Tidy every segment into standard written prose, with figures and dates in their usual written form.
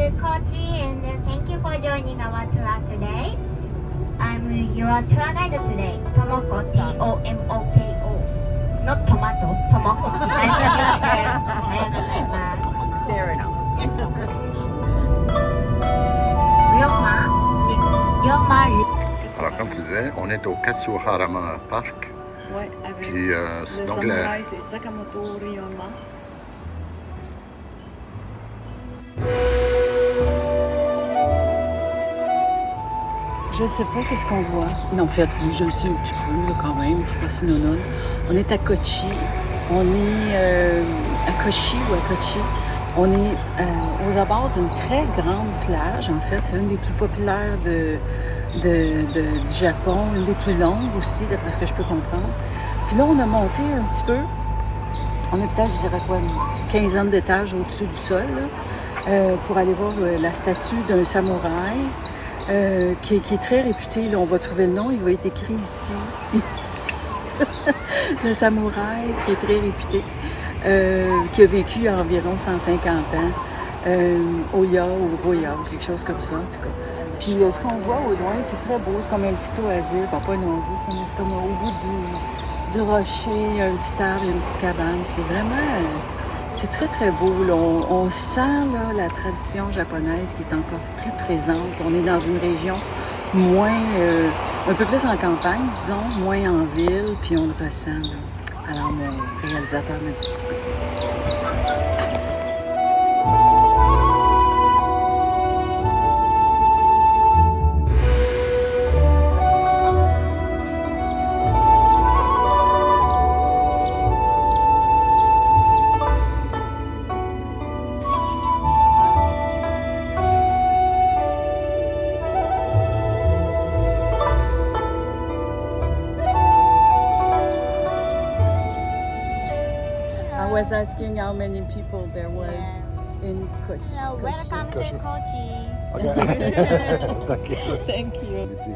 Kochi and thank you for joining our tour today. I'm your tour guide today, Tomoko, T-O-M-O-K-O. Not tomato, Tomoko. Nice to meet you. Fair enough. Alors, comme tu disais, on est au Katsuharama Park. Ouais, avec Puis, le c'est donc samouraï, c'est Sakamoto Ryoma. Je sais pas qu'est-ce qu'on voit. Non, en fait, oui, je le sais un petit peu, là, quand même. Je suis pas si nonone. On est à Kochi. On est à Kochi ou à Kochi. On est aux abords d'une très grande plage. En fait, c'est une des plus populaires du Japon, une des plus longues aussi, d'après ce que je peux comprendre. Puis là, on a monté un petit peu. On est peut-être, je dirais quoi, une quinzaine d'étages au-dessus du sol, là, pour aller voir la statue d'un samouraï qui est très réputé. Là, on va trouver le nom, il va être écrit ici. Le samouraï qui est très réputé, qui a vécu environ 150 ans, Oya ou Roya, ou quelque chose comme ça, en tout cas. Puis ce qu'on voit au loin, c'est très beau, c'est comme un petit oasis, bon, pas un oasis, mais c'est comme au bout du rocher, il y a un petit arbre, il y a une petite cabane. C'est vraiment, c'est très très beau. Là. On sent là, la tradition japonaise qui est encore plus présente. On est dans une région moins, un peu plus en campagne, disons, moins en ville, puis on le ressent. Là. Alors mon réalisateur m'a dit. I was asking how many people there was in Kochi. So welcome to Kochi. OK. Thank you. Thank you.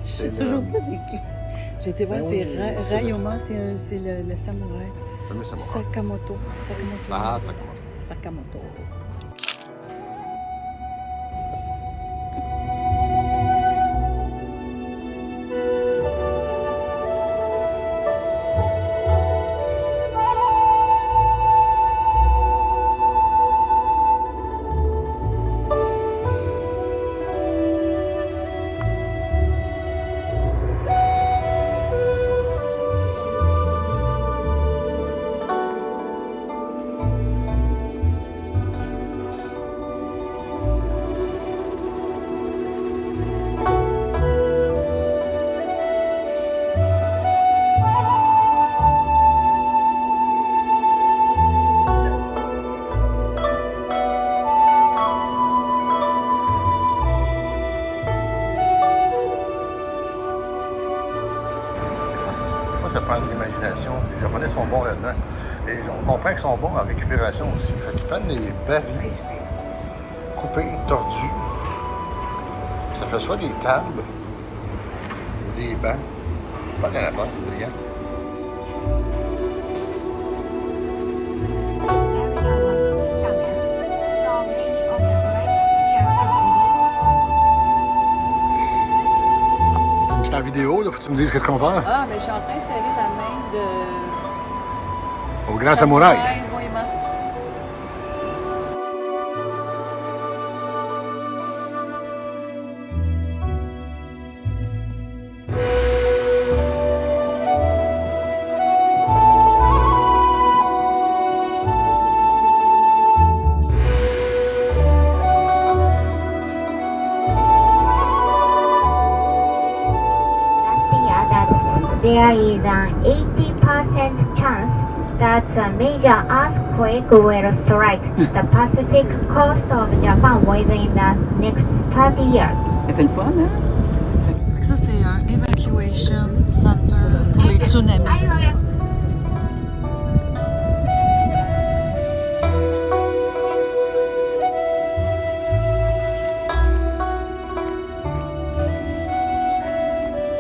Je sais toujours pas c'est qui. J'ai été voir, Ben c'est oui, c'est Ryoma, c'est le samouraï. Le fameux samouraï. Sakamoto. Ah, ça commence. Sakamoto. Ça prend de l'imagination. Les Japonais sont bons là-dedans. Et on comprend qu'ils sont bons en récupération aussi. Fait qu'ils prennent des barils coupés, tordus. Ça fait soit des tables ou des bancs. C'est pas rien à faire, c'est brillant. C'est la vidéo, là, faut que tu me dises qu'est-ce qu'on va. Ah, mais je suis en train de serrer la main de... Au grand samouraï. Ryoma. There is an 80% chance that a major earthquake will strike the Pacific coast of Japan within the next 30 years. C'est le fun, hein? Ça, c'est un evacuation center pour les tsunamis.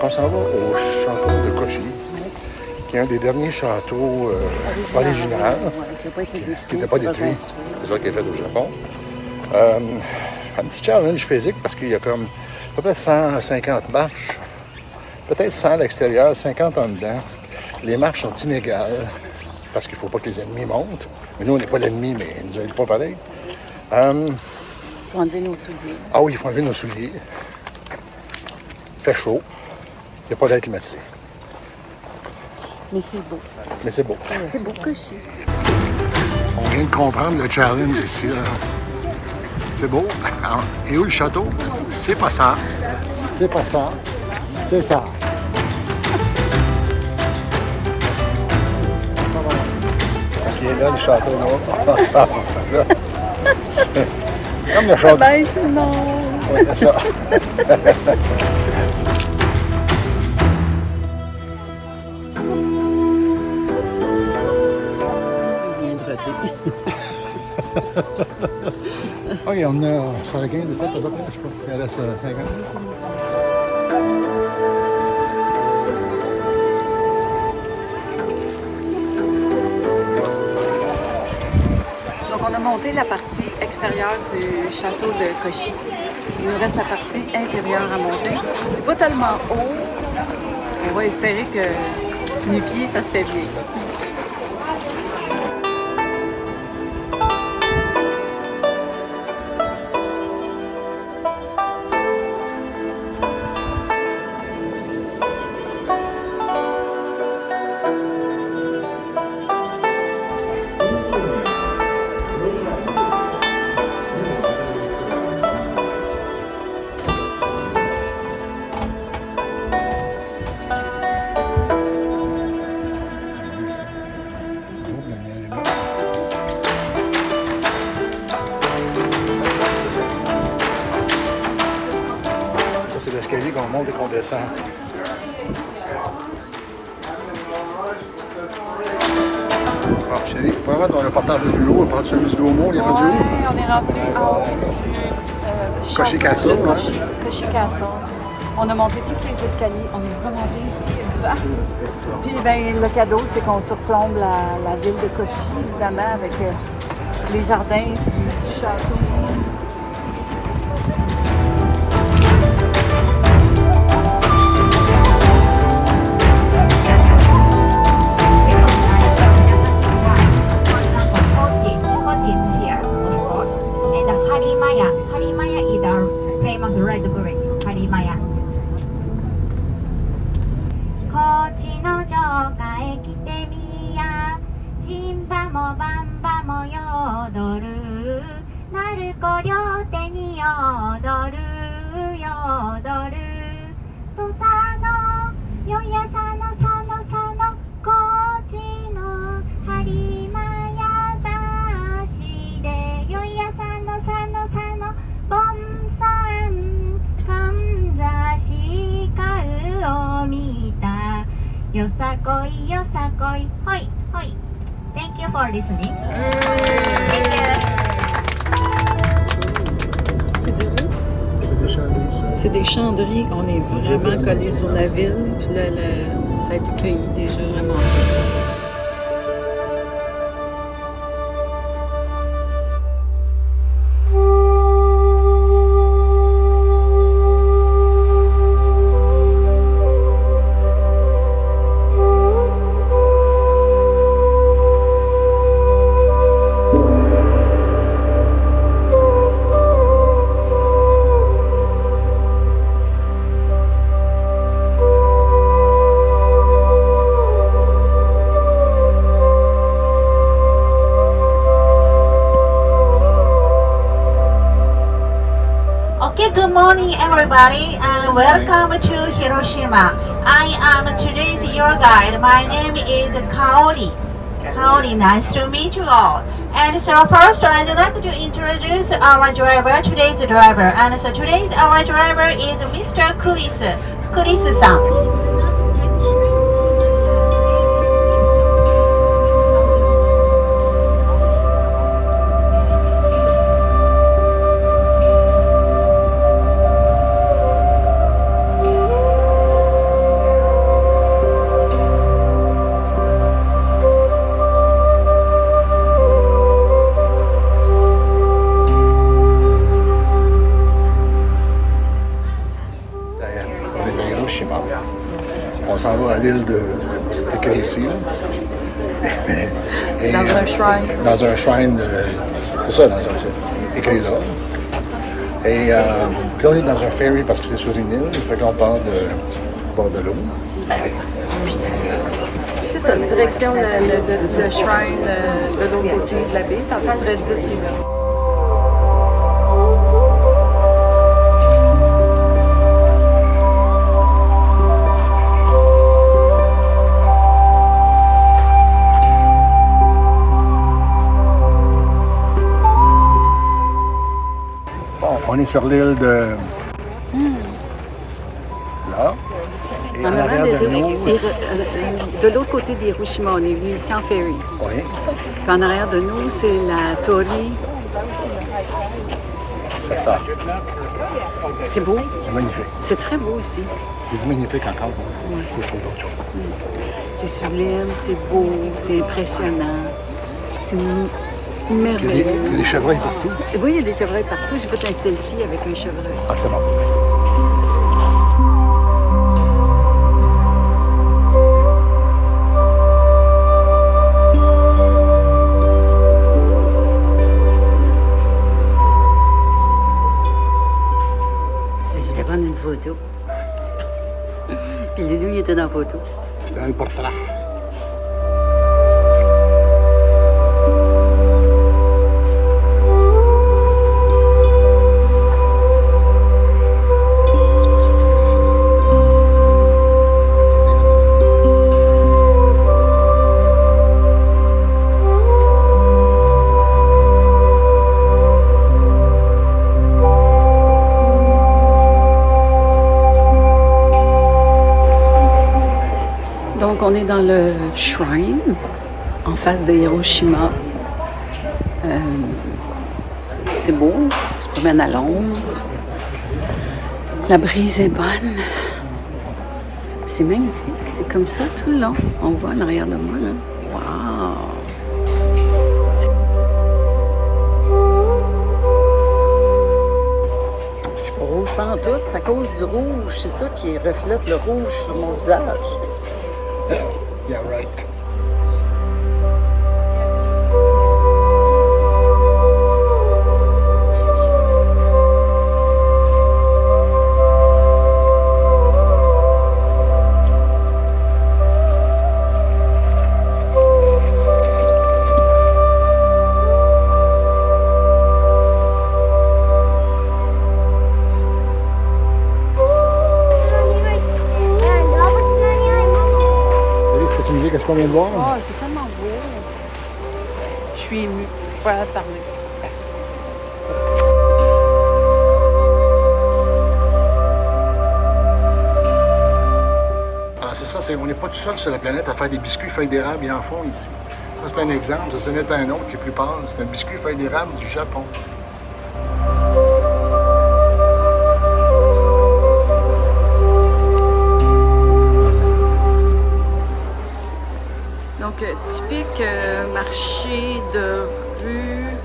On s'en va au château de Kochi. qui est un des derniers châteaux originaux, qui n'était pas détruit. C'est ça qui est fait au Japon. Un petit challenge physique parce qu'il y a comme peut-être 150 marches, peut-être 100 à l'extérieur, 50 en dedans. Les marches sont inégales parce qu'il ne faut pas que les ennemis montent. Mais nous, on n'est pas l'ennemi, mais ils nous aident pas pareil. Il faut enlever nos souliers. Ah oui, il faut enlever nos souliers. Il fait chaud. Il n'y a pas d'air climatisé. Mais c'est beau. Mais c'est beau. C'est beau, Koshi. On vient de comprendre le challenge ici. Là. C'est beau. Alors, et où le château? C'est pas ça. C'est pas ça. C'est ça. Il est là, le château, là. C'est comme le château. Bye tout le monde! Oui, c'est ça. OK, on a 75 de tête à peu près, je pense qu'il en reste 50. Donc on a monté la partie extérieure du château de Koshi. Il nous reste la partie intérieure à monter. C'est pas tellement haut. On va espérer que nu-pied, ça se fait bien. C'est l'escalier qu'on monte et qu'on descend. Alors, chérie, on est parti un peu plus haut, on est parti celui du Duomo, on est rendu où? On est rendu en haut du Koshi Castle, de ouais. Koshi Castle. On a monté tous les escaliers. On est vraiment bien ici, il y a du vent. Puis ben, le cadeau, c'est qu'on surplombe la ville de Koshi, évidemment, avec les jardins du château. Yosakoi, Yosakoi. Hoi, hoi. Thank you for listening. Thank you. C'est des chandeliers, ça. C'est des chandeliers. On est vraiment collés sur la ville. Puis là, ça a été cueilli déjà vraiment. Good morning, everybody, and welcome to Hiroshima. I am today's your guide. My name is Kaori. Kaori, nice to meet you all. And so first, I'd like to introduce our driver, today's driver. And so today's our driver is Mr. Kuris-san. On s'en va à l'île de... C'est écrit ici, là. Et, Dans un shrine. Dans un shrine, c'est ça, dans un écrit là. Et puis on est dans un ferry parce que c'est sur une île, ça fait qu'on part de bord de l'eau. C'est ça, direction le shrine de l'autre côté de la baie. C'est à peu près 10 minutes. On est sur l'île de... Là. Et en arrière de nous... De l'autre côté d'Hiroshima, on est venu ici en ferry. Oui, Puis en arrière de nous, c'est la Tori. c'est ça. C'est beau. C'est magnifique. C'est très beau ici. C'est magnifique encore. Je trouve d'autres choses. C'est sublime, c'est beau, c'est impressionnant. C'est Il y merveilleux. a des chevreuils partout. Oui, il y a des chevreuils partout. J'ai fait un selfie avec un chevreuil. Ah, c'est bon. Je vais prendre une photo. Puis Loulou, il était dans la photo. Dans le portrait. Donc, on est dans le shrine, en face de Hiroshima. C'est beau, on se promène à l'ombre. La brise est bonne. C'est magnifique, c'est comme ça tout le long. On voit en arrière de moi, là. Wow! Je suis pas rouge pas en tout, c'est à cause du rouge. C'est ça qui reflète le rouge sur mon visage. Yeah, right. Qu'est-ce qu'on vient de voir? Oh, c'est tellement beau. Je suis émue. Je peux pas parler. Alors c'est ça, on n'est pas tout seul sur la planète à faire des biscuits feuilles d'érable, ils en font ici. Ça c'est un exemple, ça c'en est un autre qui est plus pâle. C'est un biscuit feuilles d'érable du Japon. Donc, typique marché de rue,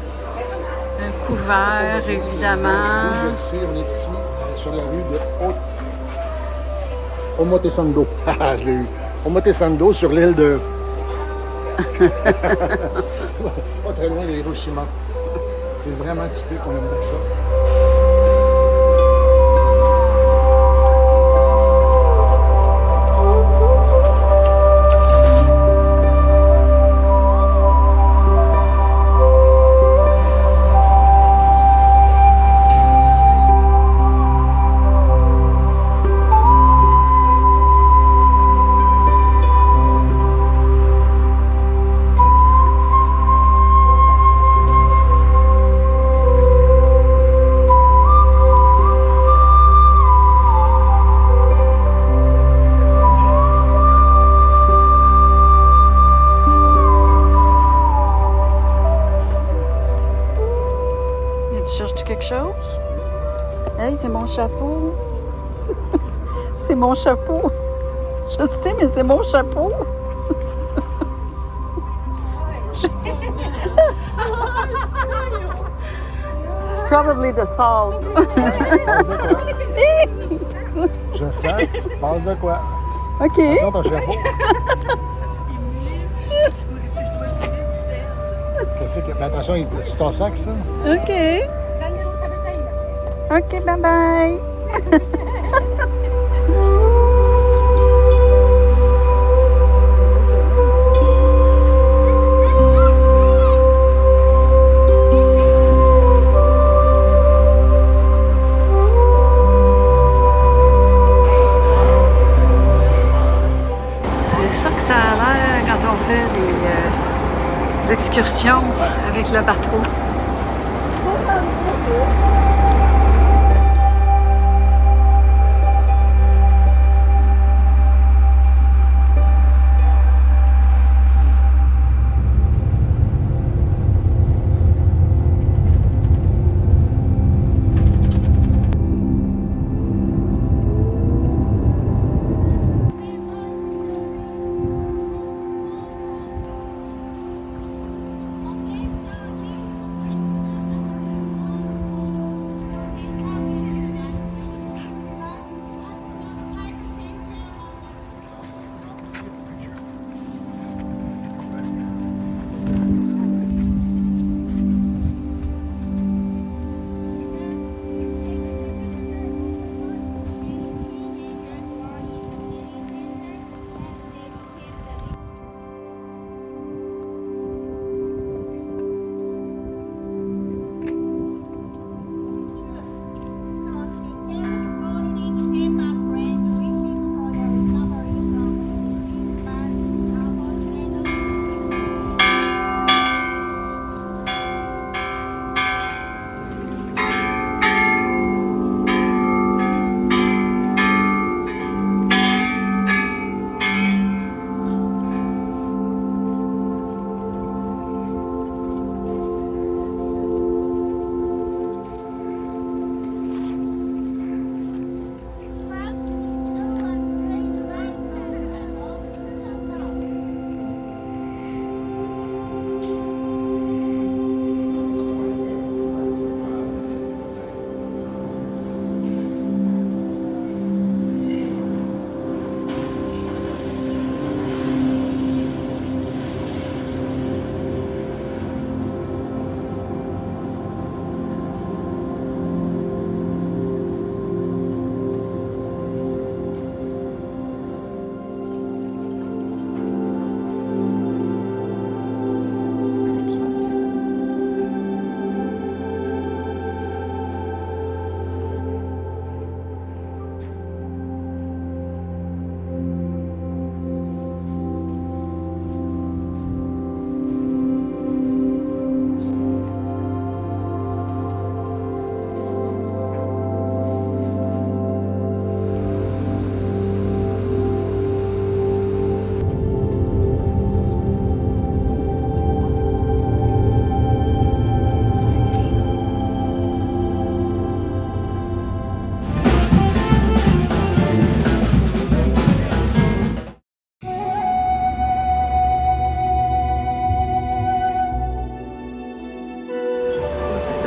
couvert, évidemment. Oui, je sais, on est ici, sur la rue de Omotesando. Je l'ai eu. Omotesando, sur l'île de... Pas très loin de Hiroshima. C'est vraiment typique, on aime beaucoup ça. Chose? Hey, c'est mon chapeau. C'est mon chapeau. Je sais, mais c'est mon chapeau. Probably the salt. Je sens qu'il se passe de quoi? OK. Attention, ton chapeau. Qu'est-ce que... Mais attention, c'est ton sac, ça? OK. OK, bye-bye. C'est ça que ça a l'air quand on fait des excursions avec le bateau.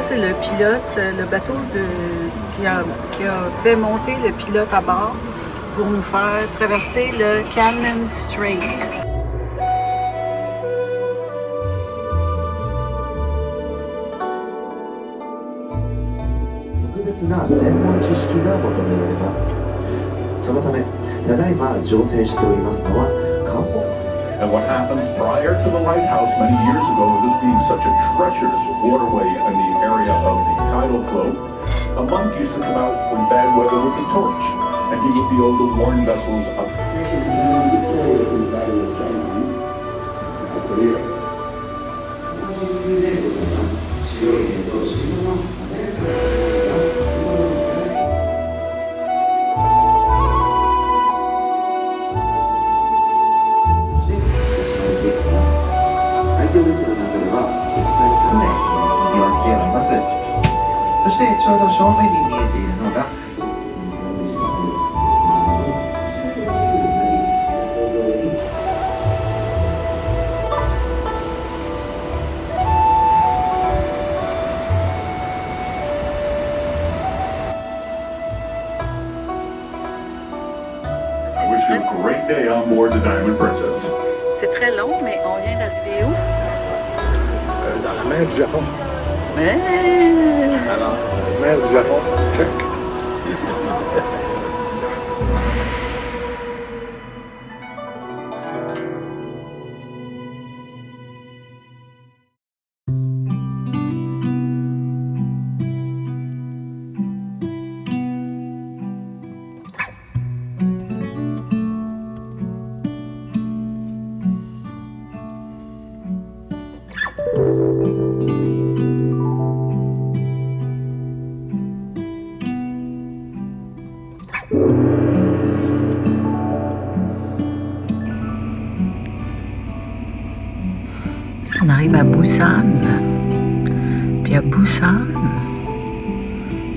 C'est le pilote, le bateau qui a fait monter le pilote à bord pour nous faire traverser le Cannon Strait. 特別な専門知識が求められます。そのため、ただいま乗船しておりますのは関門。 And what happened prior to the lighthouse many years ago, this being such a treacherous waterway in the area of the tidal flow, a monk used to come out when bad weather with a torch, and he would be able to warn vessels of I wish you were great day on board the Diamond Princess. C'est très long, mais on vient d'arriver où? Dans la mer du Japon. Mais... Alors, mer du Japon, check. On arrive à Busan. Puis à Busan,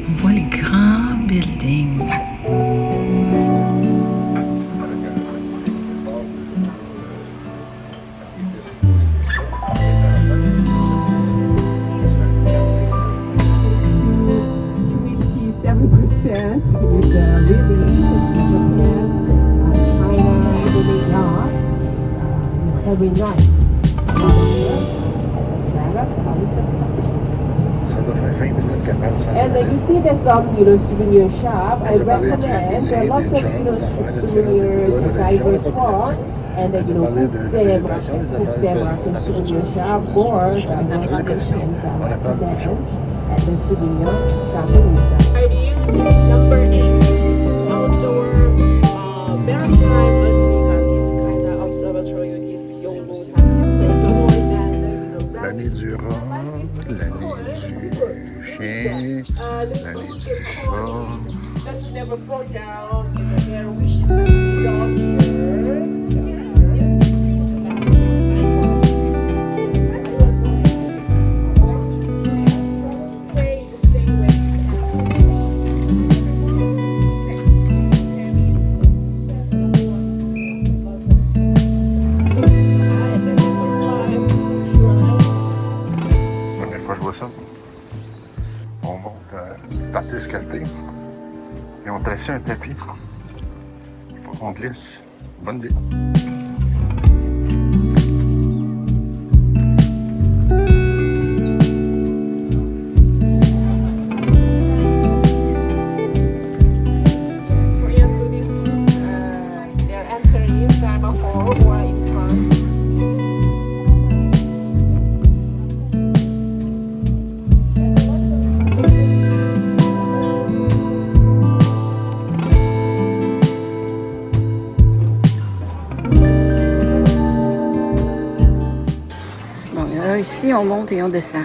on voit les grands buildings. Every night. Ça doit faire 20 minutes qu'elle parle sans And you see there's some, souvenir shop. I recommend there are lots of, souvenirs and diverse form. And put them at the souvenir shop or at the souvenir shop. Number 8, outdoor maritime observatory is l'année du rat, l'année du chien, l'année du chat. Let's never fall down. Their wishes down here. On monte une partie escalpée et on tracé un tapis pour qu'on glisse. Bonne idée. Ici, on monte et on descend.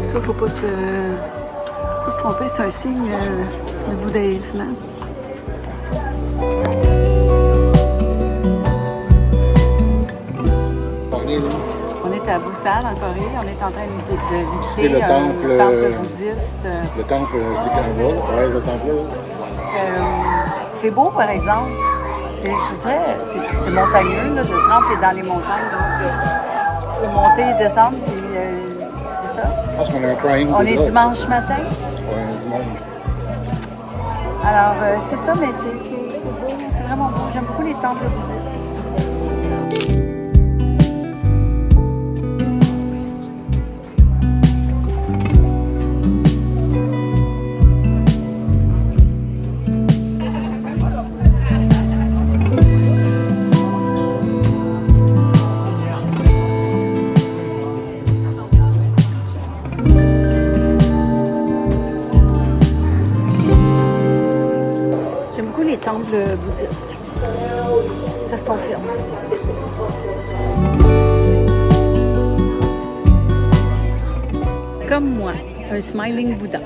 Ça, faut pas se tromper, c'est un signe de bouddhisme. On est à Busan, en Corée. On est en train de visiter le temple bouddhiste. Le temple, c'était Kangol. Ouais, le temple. C'est beau, par exemple. C'est montagneux, là, de tremper dans les montagnes. Donc, monter et descendre, puis c'est ça. Je pense qu'on a un prime. On est dimanche matin. Ouais, dimanche. Alors, c'est ça, mais c'est beau, c'est vraiment beau. J'aime beaucoup les temples bouddhistes. Temple bouddhiste. Ça se confirme. Comme moi, un smiling Bouddha.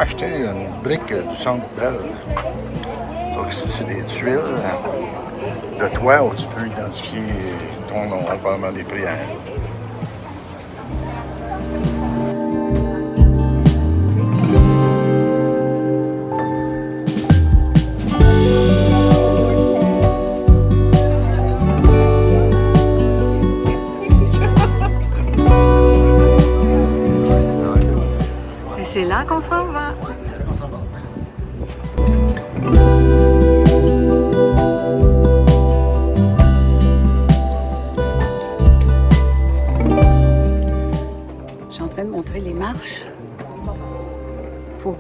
Acheter une brique du Centre Bell. Donc ici, c'est des tuiles de toi où tu peux identifier ton nom, probablement des prières. Et c'est là qu'on s'en va. Je suis en train de montrer les marches pour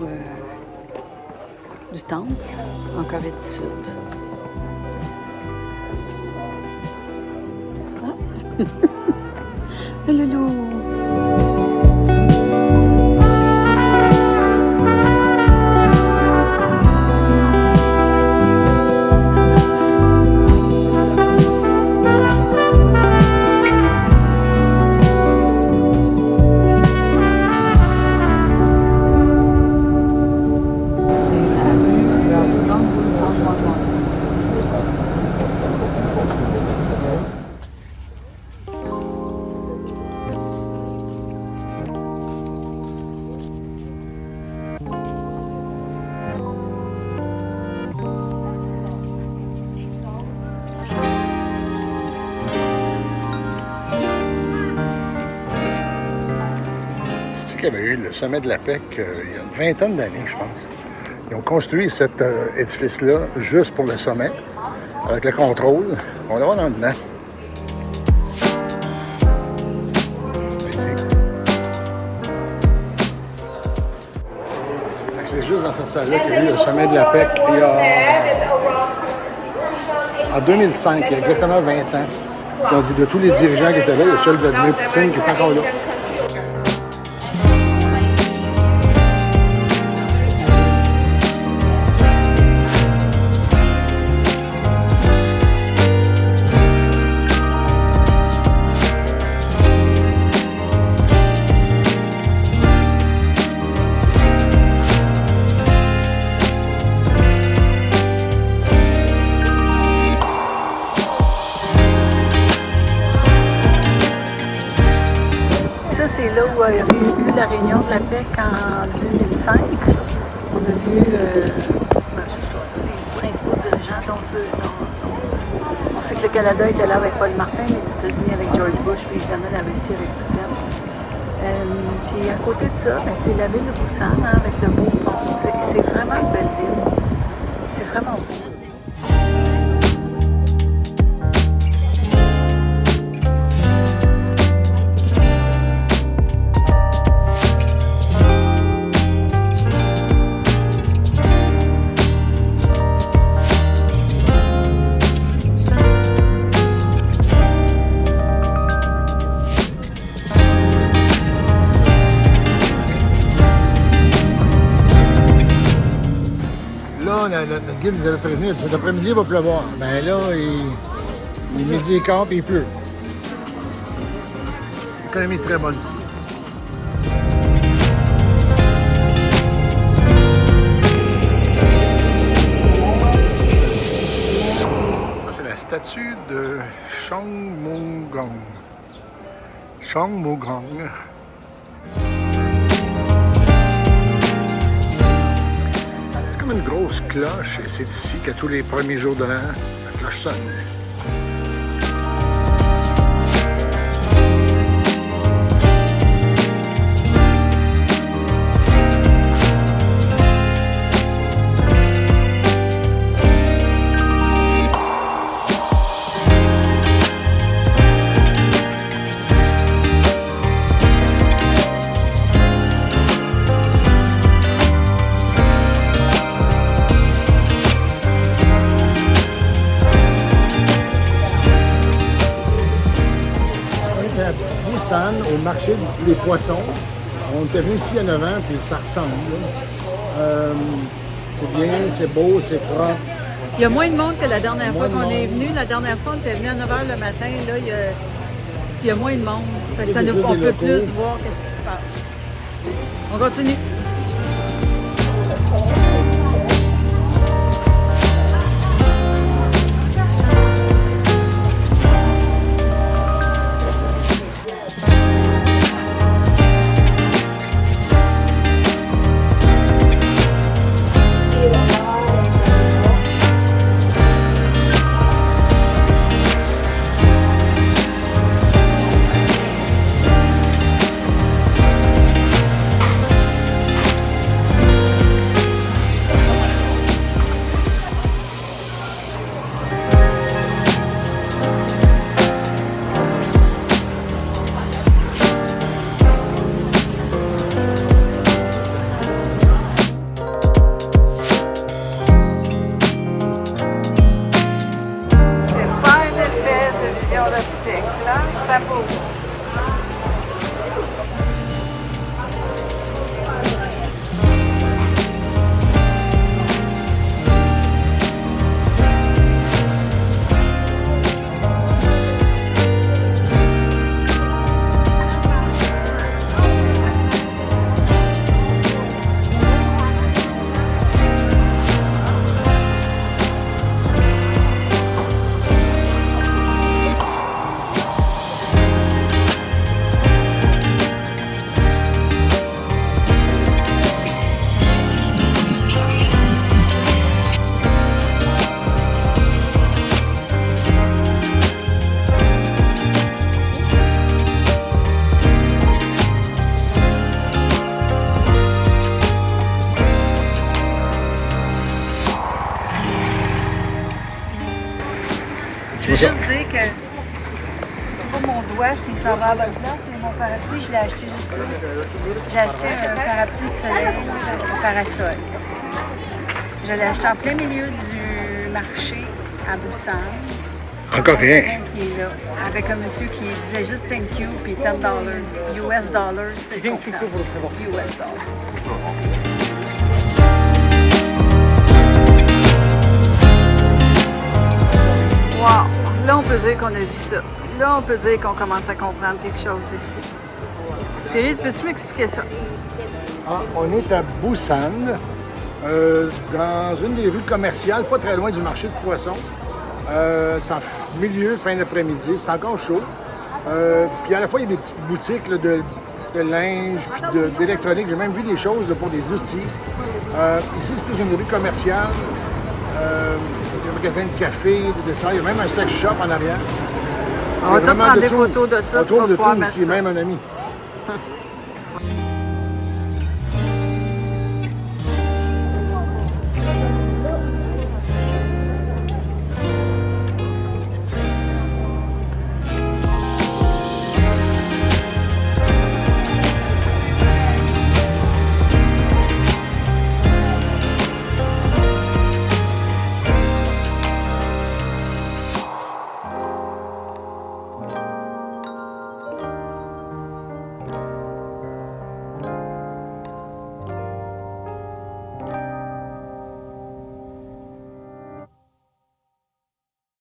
du temple en Corée du Sud. Ah. Le loulou. Qu'il y avait eu le sommet de la PEC il y a une vingtaine d'années, je pense. Ils ont construit cet édifice-là juste pour le sommet, avec le contrôle. On va voir dans dedans. C'est juste dans cette salle-là qu'il y a eu le sommet de la PEC en 2005, il y a exactement 20 ans. Ils ont dit de tous les dirigeants qui étaient là, il y a seul Vladimir Poutine qui est encore là. C'est là où il y a eu la réunion de la PEC en 2005. On a vu les principaux dirigeants, dont ceux. On sait que le Canada était là avec Paul Martin, les États-Unis avec George Bush, puis évidemment la Russie avec Poutine. Puis à côté de ça, c'est la ville de Busan, avec le beau pont. C'est vraiment une belle ville. C'est vraiment beau. Notre guide nous avait prévenu, cet après-midi, il va pleuvoir. Ben là, il est midi et quart, puis il pleut. L'économie est très bonne ici. Ça, c'est la statue de Chongmugong. Chongmugong. Une grosse cloche et c'est ici qu'à tous les premiers jours de l'an, la cloche sonne. Au marché des poissons. On était venu ici à 9 ans, puis ça ressemble. C'est bien, c'est beau, c'est propre. Il y a moins de monde que la dernière fois qu'on est venu. La dernière fois, on était venu à 9 h le matin. Là, il y a moins de monde. Fait que on peut plus voir qu'est-ce qui se passe. On continue. Je veux juste dire que c'est pas mon doigt s'il s'en va à la bonne place, mais mon parapluie, je l'ai acheté juste là. J'ai acheté un parapluie de soleil, un parasol. Je l'ai acheté en plein milieu du marché à Busan. Encore rien. Qui est là, avec un monsieur qui disait juste thank you, puis $10, US dollars, c'est comprend. US dollars. Wow! Là, on peut dire qu'on a vu ça. Là, on peut dire qu'on commence à comprendre quelque chose ici. Chérie, peux-tu m'expliquer ça? Ah, on est à Busan, dans une des rues commerciales, pas très loin du marché de poissons. C'est en milieu, fin d'après-midi, c'est encore chaud. Puis à la fois, il y a des petites boutiques là, de linge, puis d'électronique. J'ai même vu des choses là, pour des outils. Ici, c'est plus une rue commerciale. Il y a un magasin de café, de dessert. Il y a même un sex shop en arrière. On va tous prendre des photos de ça. On trouve de tout ici, même un ami.